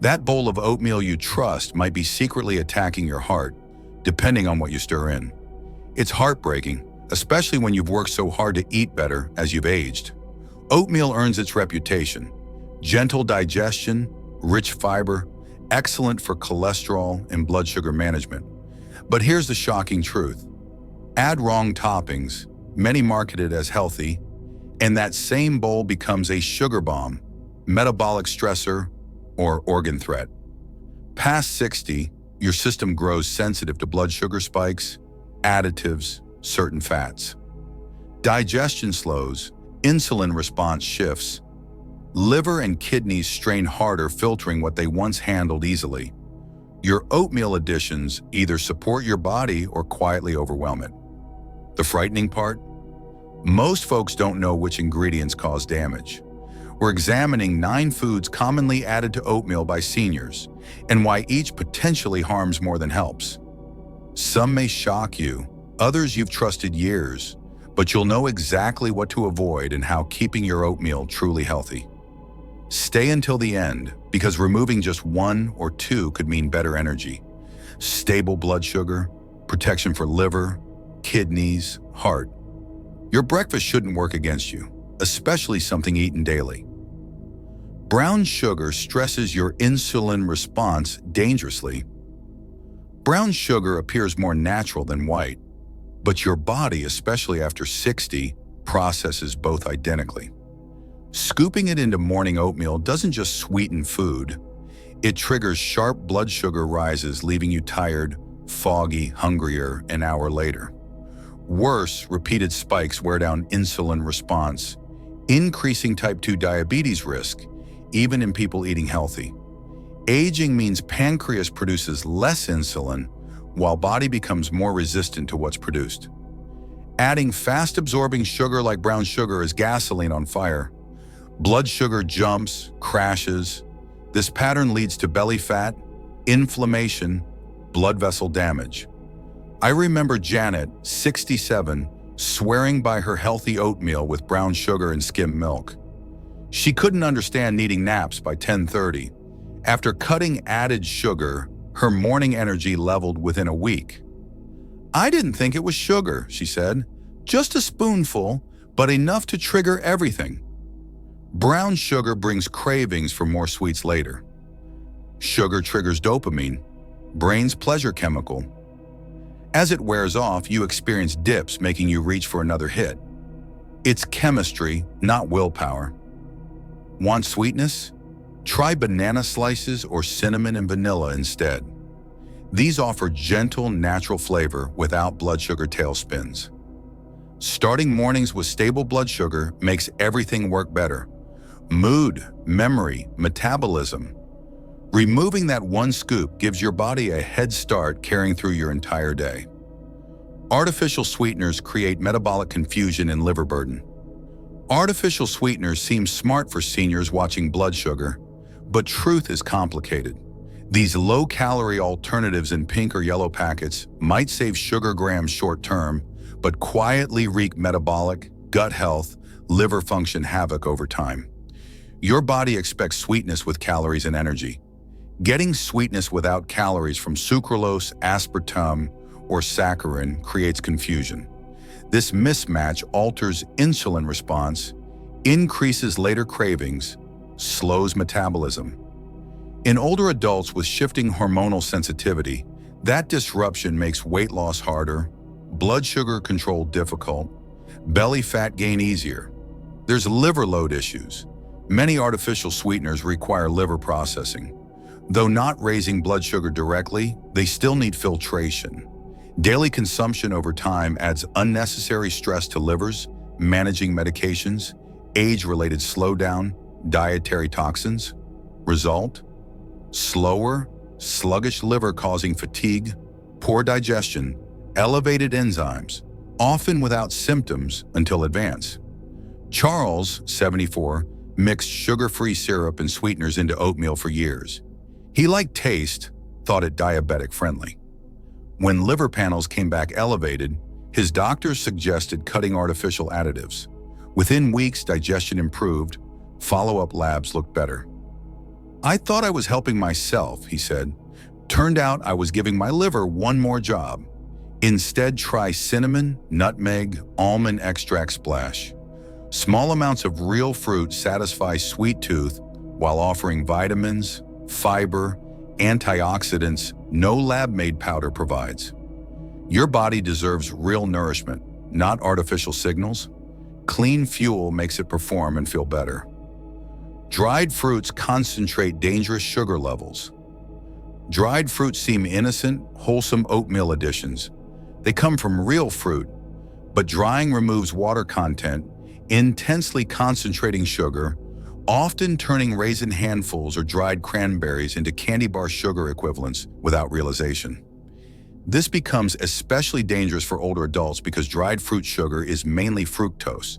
That bowl of oatmeal you trust might be secretly attacking your heart, depending on what you stir in. It's heartbreaking, especially when you've worked so hard to eat better as you've aged. Oatmeal earns its reputation: gentle digestion, rich fiber, excellent for cholesterol and blood sugar management. But here's the shocking truth. Add wrong toppings, many marketed as healthy, and that same bowl becomes a sugar bomb, metabolic stressor, or organ threat. Past 60, your system grows sensitive to blood sugar spikes, additives, certain fats. Digestion slows, insulin response shifts. Liver and kidneys strain harder filtering what they once handled easily. Your oatmeal additions either support your body or quietly overwhelm it. The frightening part? Most folks don't know which ingredients cause damage. We're examining 9 foods commonly added to oatmeal by seniors and why each potentially harms more than helps. Some may shock you, others you've trusted years, but you'll know exactly what to avoid and how keeping your oatmeal truly healthy. Stay until the end, because removing just 1 or 2 could mean better energy, stable blood sugar, protection for liver, kidneys, heart. Your breakfast shouldn't work against you, especially something eaten daily. Brown sugar stresses your insulin response dangerously. Brown sugar appears more natural than white, but your body, especially after 60, processes both identically. Scooping it into morning oatmeal doesn't just sweeten food, it triggers sharp blood sugar rises, leaving you tired, foggy, hungrier an hour later. Worse, repeated spikes wear down insulin response, increasing type 2 diabetes risk, even in people eating healthy. Aging means pancreas produces less insulin, while body becomes more resistant to what's produced. Adding fast-absorbing sugar like brown sugar is gasoline on fire. Blood sugar jumps, crashes. This pattern leads to belly fat, inflammation, blood vessel damage. I remember Janet, 67, swearing by her healthy oatmeal with brown sugar and skim milk. She couldn't understand needing naps by 10:30. After cutting added sugar, her morning energy leveled within a week. "I didn't think it was sugar," she said. "Just a spoonful, but enough to trigger everything." Brown sugar brings cravings for more sweets later. Sugar triggers dopamine, brain's pleasure chemical. As it wears off, you experience dips, making you reach for another hit. It's chemistry, not willpower. Want sweetness? Try banana slices or cinnamon and vanilla instead. These offer gentle, natural flavor without blood sugar tailspins. Starting mornings with stable blood sugar makes everything work better. Mood, memory, metabolism. Removing that one scoop gives your body a head start carrying through your entire day. Artificial sweeteners create metabolic confusion and liver burden. Artificial sweeteners seem smart for seniors watching blood sugar, but truth is complicated. These low-calorie alternatives in pink or yellow packets might save sugar grams short-term, but quietly wreak metabolic, gut health, liver function havoc over time. Your body expects sweetness with calories and energy. Getting sweetness without calories from sucralose, aspartame, or saccharin creates confusion. This mismatch alters insulin response, increases later cravings, slows metabolism. In older adults with shifting hormonal sensitivity, that disruption makes weight loss harder, blood sugar control difficult, belly fat gain easier. There's liver load issues. Many artificial sweeteners require liver processing. Though not raising blood sugar directly, they still need filtration. Daily consumption over time adds unnecessary stress to livers, managing medications, age-related slowdown, dietary toxins. Result? Slower, sluggish liver causing fatigue, poor digestion, elevated enzymes, often without symptoms until advance. Charles, 74, mixed sugar-free syrup and sweeteners into oatmeal for years. He liked taste, thought it diabetic-friendly. When liver panels came back elevated, his doctors suggested cutting artificial additives. Within weeks, digestion improved, follow-up labs looked better. "I thought I was helping myself," he said. "Turned out I was giving my liver one more job. Instead, try cinnamon, nutmeg, almond extract splash. Small amounts of real fruit satisfy sweet tooth while offering vitamins, fiber, antioxidants no lab-made powder provides. Your body deserves real nourishment, not artificial signals. Clean fuel makes it perform and feel better." Dried fruits concentrate dangerous sugar levels. Dried fruits seem innocent, wholesome oatmeal additions. They come from real fruit, but drying removes water content, intensely concentrating sugar, often turning raisin handfuls or dried cranberries into candy bar sugar equivalents without realization. This becomes especially dangerous for older adults because dried fruit sugar is mainly fructose,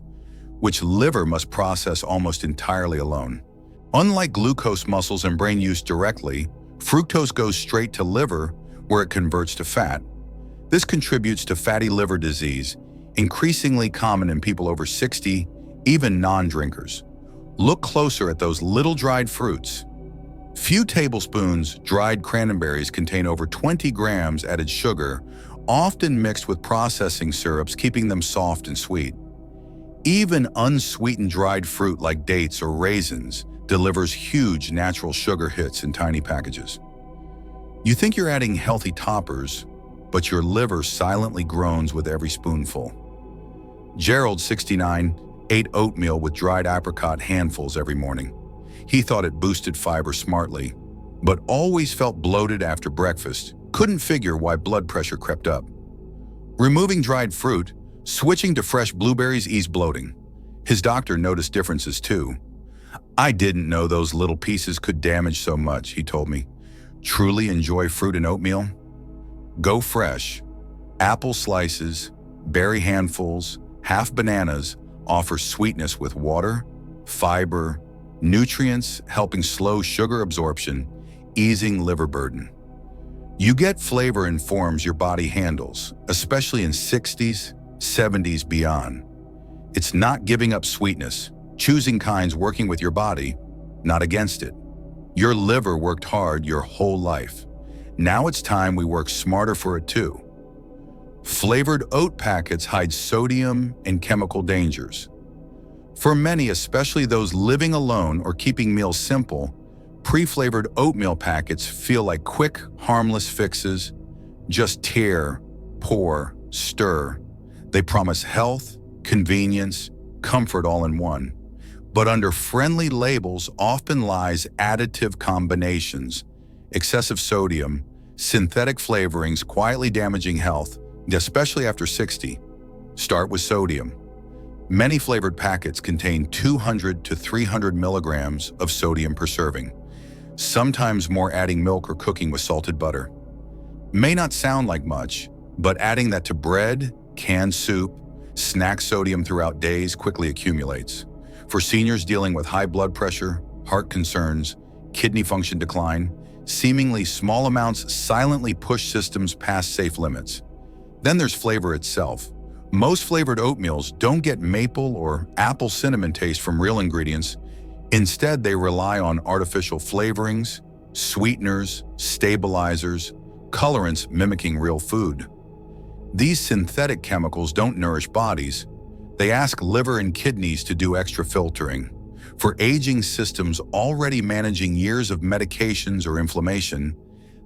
which liver must process almost entirely alone. Unlike glucose muscles and brain use directly, fructose goes straight to liver where it converts to fat. This contributes to fatty liver disease, increasingly common in people over 60, even non-drinkers. Look closer at those little dried fruits. Few tablespoons dried cranberries contain over 20 grams added sugar, often mixed with processing syrups, keeping them soft and sweet. Even unsweetened dried fruit like dates or raisins delivers huge natural sugar hits in tiny packages. You think you're adding healthy toppers, but your liver silently groans with every spoonful. Gerald, 69, ate oatmeal with dried apricot handfuls every morning. He thought it boosted fiber smartly, but always felt bloated after breakfast, couldn't figure why blood pressure crept up. Removing dried fruit, switching to fresh blueberries eased bloating. His doctor noticed differences too. "I didn't know those little pieces could damage so much," he told me. "Truly enjoy fruit and oatmeal? Go fresh. Apple slices, berry handfuls, half bananas offer sweetness with water, fiber, nutrients helping slow sugar absorption, easing liver burden. You get flavor in forms your body handles, especially in 60s, 70s, beyond. It's not giving up sweetness, choosing kinds working with your body, not against it. Your liver worked hard your whole life. Now it's time we work smarter for it too." Flavored oat packets hide sodium and chemical dangers. For many, especially those living alone or keeping meals simple, pre-flavored oatmeal packets feel like quick, harmless fixes. Just tear, pour, stir. They promise health, convenience, comfort all in one. But under friendly labels often lies additive combinations, excessive sodium, synthetic flavorings quietly damaging health, especially after 60. Start with sodium. Many flavored packets contain 200 to 300 milligrams of sodium per serving, sometimes more adding milk or cooking with salted butter. May not sound like much, but adding that to bread, canned soup, snack sodium throughout days quickly accumulates. For seniors dealing with high blood pressure, heart concerns, kidney function decline, seemingly small amounts silently push systems past safe limits. Then there's flavor itself. Most flavored oatmeals don't get maple or apple cinnamon taste from real ingredients. Instead, they rely on artificial flavorings, sweeteners, stabilizers, colorants mimicking real food. These synthetic chemicals don't nourish bodies. They ask liver and kidneys to do extra filtering. For aging systems already managing years of medications or inflammation,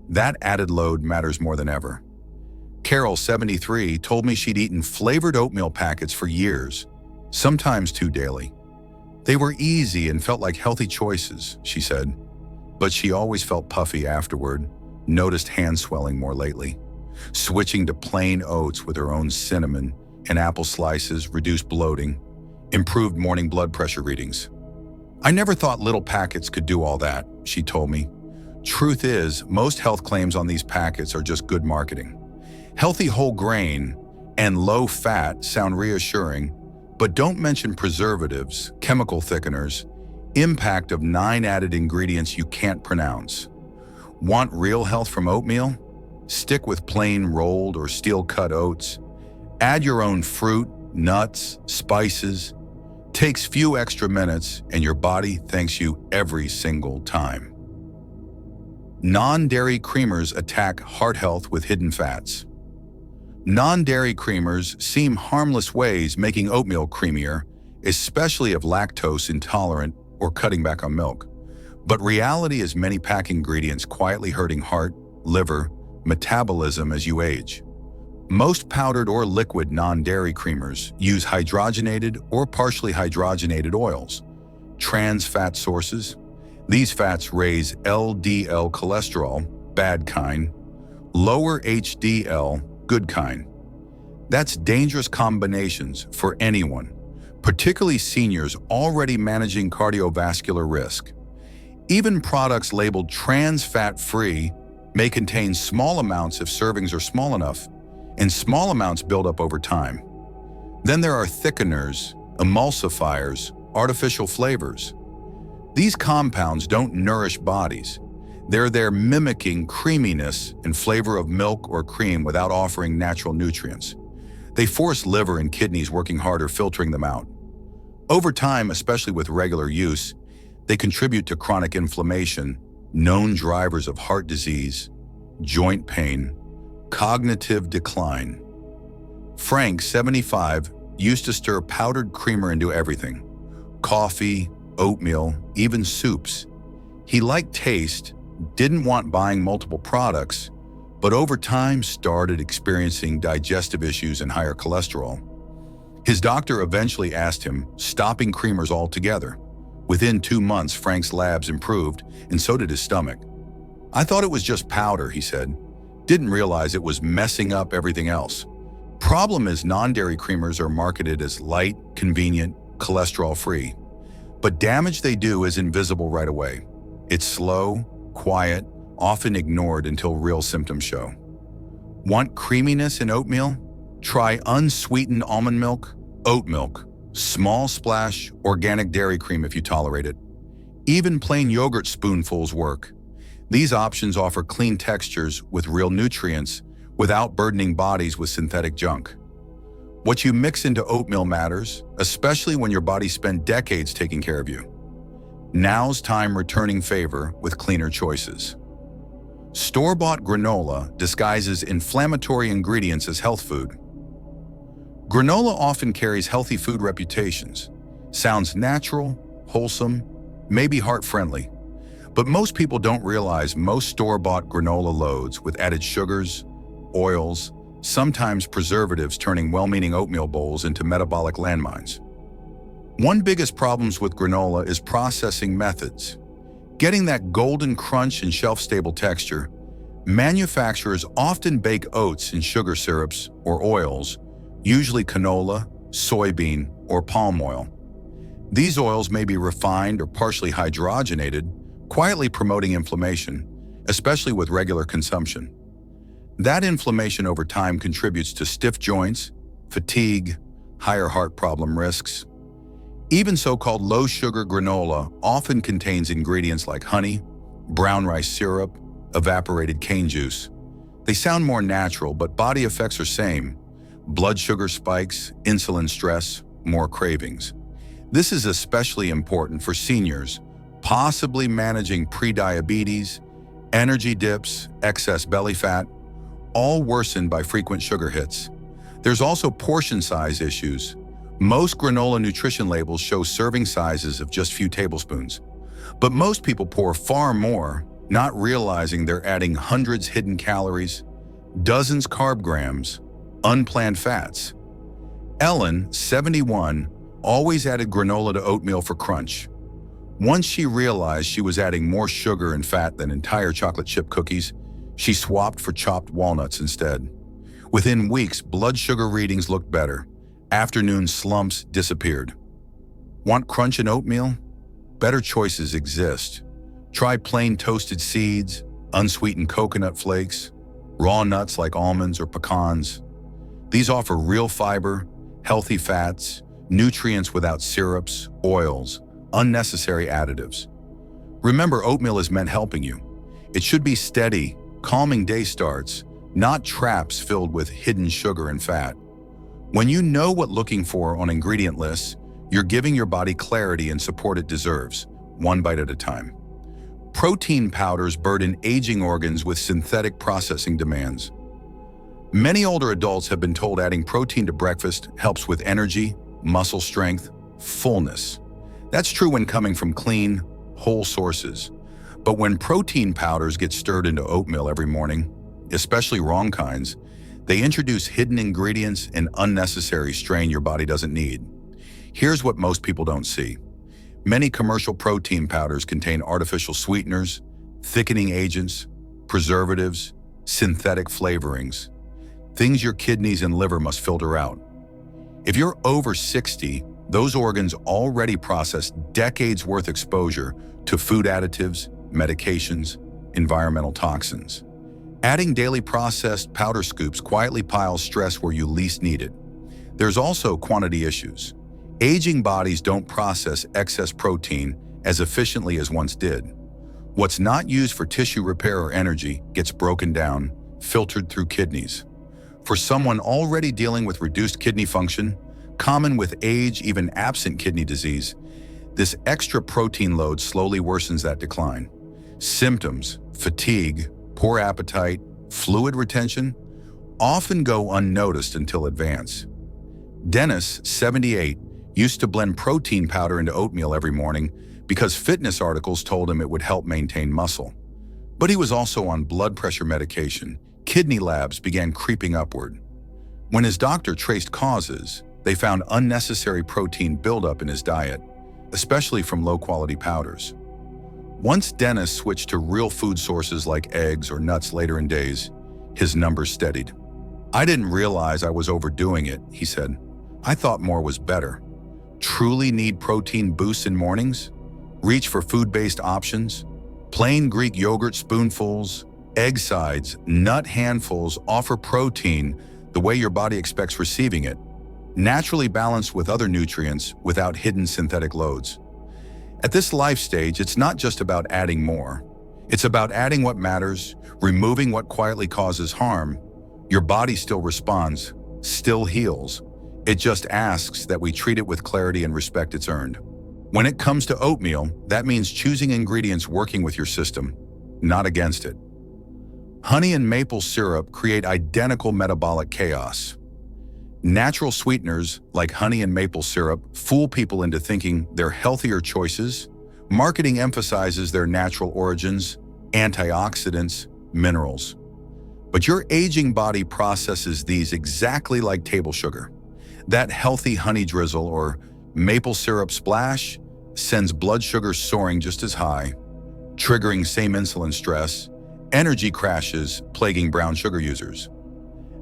that added load matters more than ever. Carol, 73, told me she'd eaten flavored oatmeal packets for years, sometimes 2 daily. They were easy and felt like healthy choices, she said. But she always felt puffy afterward, noticed hand swelling more lately. Switching to plain oats with her own cinnamon and apple slices reduced bloating, improved morning blood pressure readings. "I never thought little packets could do all that," she told me. Truth is, most health claims on these packets are just good marketing. Healthy whole grain and low fat sound reassuring, but don't mention preservatives, chemical thickeners, impact of 9 added ingredients you can't pronounce. Want real health from oatmeal? Stick with plain rolled or steel-cut oats. Add your own fruit, nuts, spices. Takes few extra minutes and your body thanks you every single time. Non-dairy creamers attack heart health with hidden fats. Non-dairy creamers seem harmless ways making oatmeal creamier, especially if lactose intolerant or cutting back on milk. But reality is many pack ingredients quietly hurting heart, liver, metabolism as you age. Most powdered or liquid non-dairy creamers use hydrogenated or partially hydrogenated oils, trans fat sources. These fats raise LDL cholesterol, bad kind, lower HDL, good kind. That's dangerous combinations for anyone, particularly seniors already managing cardiovascular risk. Even products labeled trans fat-free may contain small amounts if servings are small enough, and small amounts build up over time. Then there are thickeners, emulsifiers, artificial flavors. These compounds don't nourish bodies. They're there mimicking creaminess and flavor of milk or cream without offering natural nutrients. They force liver and kidneys working harder filtering them out. Over time, especially with regular use, they contribute to chronic inflammation, known drivers of heart disease, joint pain, cognitive decline. Frank, 75, used to stir powdered creamer into everything. Coffee, oatmeal, even soups. He liked taste, didn't want buying multiple products, but over time started experiencing digestive issues and higher cholesterol. His doctor eventually asked him, stopping creamers altogether. Within 2 months, Frank's labs improved, and so did his stomach. "I thought it was just powder," he said. "Didn't realize it was messing up everything else." Problem is non-dairy creamers are marketed as light, convenient, cholesterol-free. But damage they do is invisible right away. It's slow, quiet, often ignored until real symptoms show. Want creaminess in oatmeal? Try unsweetened almond milk, oat milk, small splash, organic dairy cream if you tolerate it. Even plain yogurt spoonfuls work. These options offer clean textures with real nutrients without burdening bodies with synthetic junk. What you mix into oatmeal matters, especially when your body spent decades taking care of you. Now's time returning favor with cleaner choices. Store-bought granola disguises inflammatory ingredients as health food. Granola often carries healthy food reputations. Sounds natural, wholesome, maybe heart-friendly. But most people don't realize most store-bought granola loads with added sugars, oils, sometimes preservatives, turning well-meaning oatmeal bowls into metabolic landmines. One biggest problems with granola is processing methods. Getting that golden crunch and shelf-stable texture, manufacturers often bake oats in sugar syrups or oils, usually canola, soybean, or palm oil. These oils may be refined or partially hydrogenated, quietly promoting inflammation, especially with regular consumption. That inflammation over time contributes to stiff joints, fatigue, higher heart problem risks. Even so-called low-sugar granola often contains ingredients like honey, brown rice syrup, evaporated cane juice. They sound more natural, but body effects are same. Blood sugar spikes, insulin stress, more cravings. This is especially important for seniors, possibly managing prediabetes, energy dips, excess belly fat, all worsened by frequent sugar hits. There's also portion size issues. Most granola nutrition labels show serving sizes of just few tablespoons. But most people pour far more, not realizing they're adding hundreds hidden calories, dozens carb grams, unplanned fats. Ellen, 71, always added granola to oatmeal for crunch. Once she realized she was adding more sugar and fat than entire chocolate chip cookies, she swapped for chopped walnuts instead. Within weeks, blood sugar readings looked better. Afternoon slumps disappeared. Want crunch in oatmeal? Better choices exist. Try plain toasted seeds, unsweetened coconut flakes, raw nuts like almonds or pecans. These offer real fiber, healthy fats, nutrients without syrups, oils, unnecessary additives. Remember, oatmeal is meant helping you. It should be steady, calming day starts, not traps filled with hidden sugar and fat. When you know what looking for on ingredient lists, you're giving your body clarity and support it deserves, one bite at a time. Protein powders burden aging organs with synthetic processing demands. Many older adults have been told adding protein to breakfast helps with energy, muscle strength, fullness. That's true when coming from clean, whole sources. But when protein powders get stirred into oatmeal every morning, especially wrong kinds, they introduce hidden ingredients and unnecessary strain your body doesn't need. Here's what most people don't see. Many commercial protein powders contain artificial sweeteners, thickening agents, preservatives, synthetic flavorings, things your kidneys and liver must filter out. If you're over 60, those organs already process decades' worth exposure to food additives, medications, environmental toxins. Adding daily processed powder scoops quietly piles stress where you least need it. There's also quantity issues. Aging bodies don't process excess protein as efficiently as once did. What's not used for tissue repair or energy gets broken down, filtered through kidneys. For someone already dealing with reduced kidney function, common with age, even absent kidney disease, this extra protein load slowly worsens that decline. Symptoms, fatigue, poor appetite, fluid retention, often go unnoticed until advance. Dennis, 78, used to blend protein powder into oatmeal every morning because fitness articles told him it would help maintain muscle. But he was also on blood pressure medication. Kidney labs began creeping upward. When his doctor traced causes, they found unnecessary protein buildup in his diet, especially from low-quality powders. Once Dennis switched to real food sources like eggs or nuts later in days, his numbers steadied. "I didn't realize I was overdoing it," he said. "I thought more was better." Truly need protein boosts in mornings? Reach for food-based options. Plain Greek yogurt spoonfuls, egg sides, nut handfuls offer protein the way your body expects receiving it, naturally balanced with other nutrients without hidden synthetic loads. At this life stage, it's not just about adding more. It's about adding what matters, removing what quietly causes harm. Your body still responds, still heals. It just asks that we treat it with clarity and respect it's earned. When it comes to oatmeal, that means choosing ingredients working with your system, not against it. Honey and maple syrup create identical metabolic chaos. Natural sweeteners, like honey and maple syrup, fool people into thinking they're healthier choices. Marketing emphasizes their natural origins, antioxidants, minerals. But your aging body processes these exactly like table sugar. That healthy honey drizzle or maple syrup splash sends blood sugar soaring just as high, triggering same insulin stress, energy crashes plaguing brown sugar users.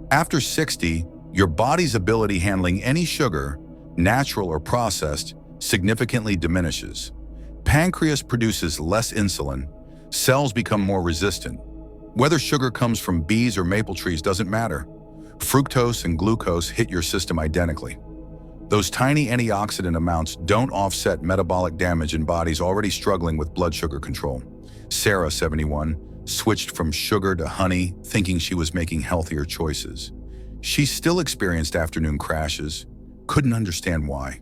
After 60, your body's ability handling any sugar, natural or processed, significantly diminishes. Pancreas produces less insulin, cells become more resistant. Whether sugar comes from bees or maple trees doesn't matter. Fructose and glucose hit your system identically. Those tiny antioxidant amounts don't offset metabolic damage in bodies already struggling with blood sugar control. Sarah, 71, switched from sugar to honey, thinking she was making healthier choices. She still experienced afternoon crashes, couldn't understand why.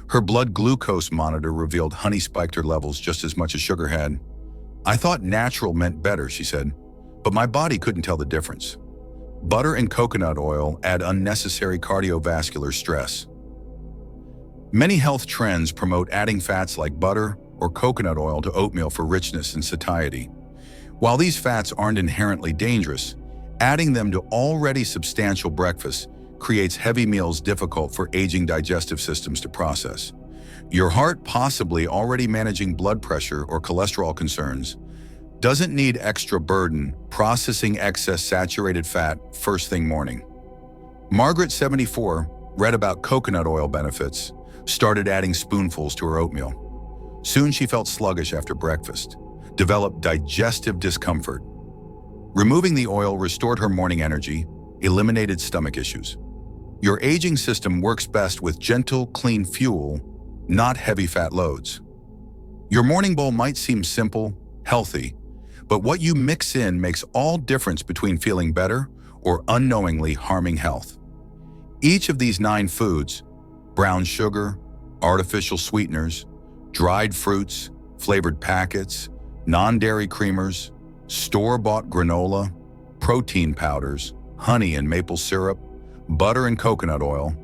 Her blood glucose monitor revealed honey spiked her levels just as much as sugar had. "I thought natural meant better," she said, "but my body couldn't tell the difference." Butter and coconut oil add unnecessary cardiovascular stress. Many health trends promote adding fats like butter or coconut oil to oatmeal for richness and satiety. While these fats aren't inherently dangerous, adding them to already substantial breakfasts creates heavy meals difficult for aging digestive systems to process. Your heart, possibly already managing blood pressure or cholesterol concerns, doesn't need extra burden processing excess saturated fat first thing morning. Margaret, 74, read about coconut oil benefits, started adding spoonfuls to her oatmeal. Soon she felt sluggish after breakfast, developed digestive discomfort. Removing the oil restored her morning energy, eliminated stomach issues. Your aging system works best with gentle, clean fuel, not heavy fat loads. Your morning bowl might seem simple, healthy, but what you mix in makes all difference between feeling better or unknowingly harming health. Each of these 9 foods, brown sugar, artificial sweeteners, dried fruits, flavored packets, non-dairy creamers, store-bought granola, protein powders, honey and maple syrup, butter and coconut oil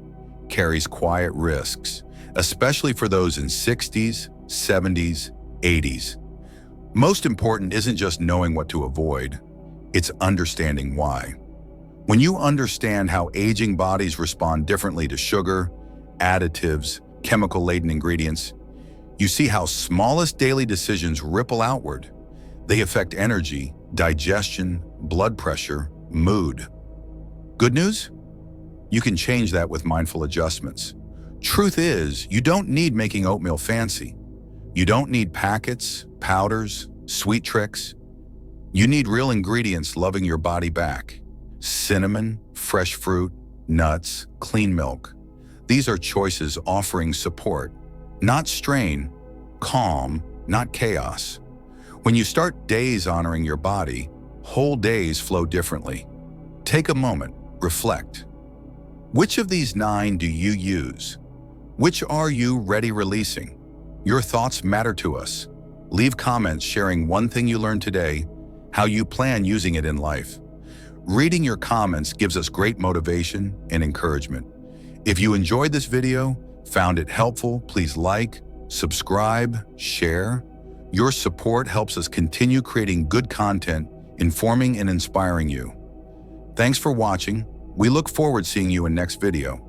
carries quiet risks, especially for those in 60s, 70s, 80s. Most important isn't just knowing what to avoid, it's understanding why. When you understand how aging bodies respond differently to sugar, additives, chemical-laden ingredients, you see how smallest daily decisions ripple outward. They affect energy, digestion, blood pressure, mood. Good news? You can change that with mindful adjustments. Truth is, you don't need making oatmeal fancy. You don't need packets, powders, sweet tricks. You need real ingredients loving your body back. Cinnamon, fresh fruit, nuts, clean milk. These are choices offering support, not strain, calm, not chaos. When you start days honoring your body, whole days flow differently. Take a moment, reflect. Which of these 9 do you use? Which are you ready releasing? Your thoughts matter to us. Leave comments sharing one thing you learned today, how you plan using it in life. Reading your comments gives us great motivation and encouragement. If you enjoyed this video, found it helpful, please like, subscribe, share. Your support helps us continue creating good content, informing and inspiring you. Thanks for watching. We look forward to seeing you in next video.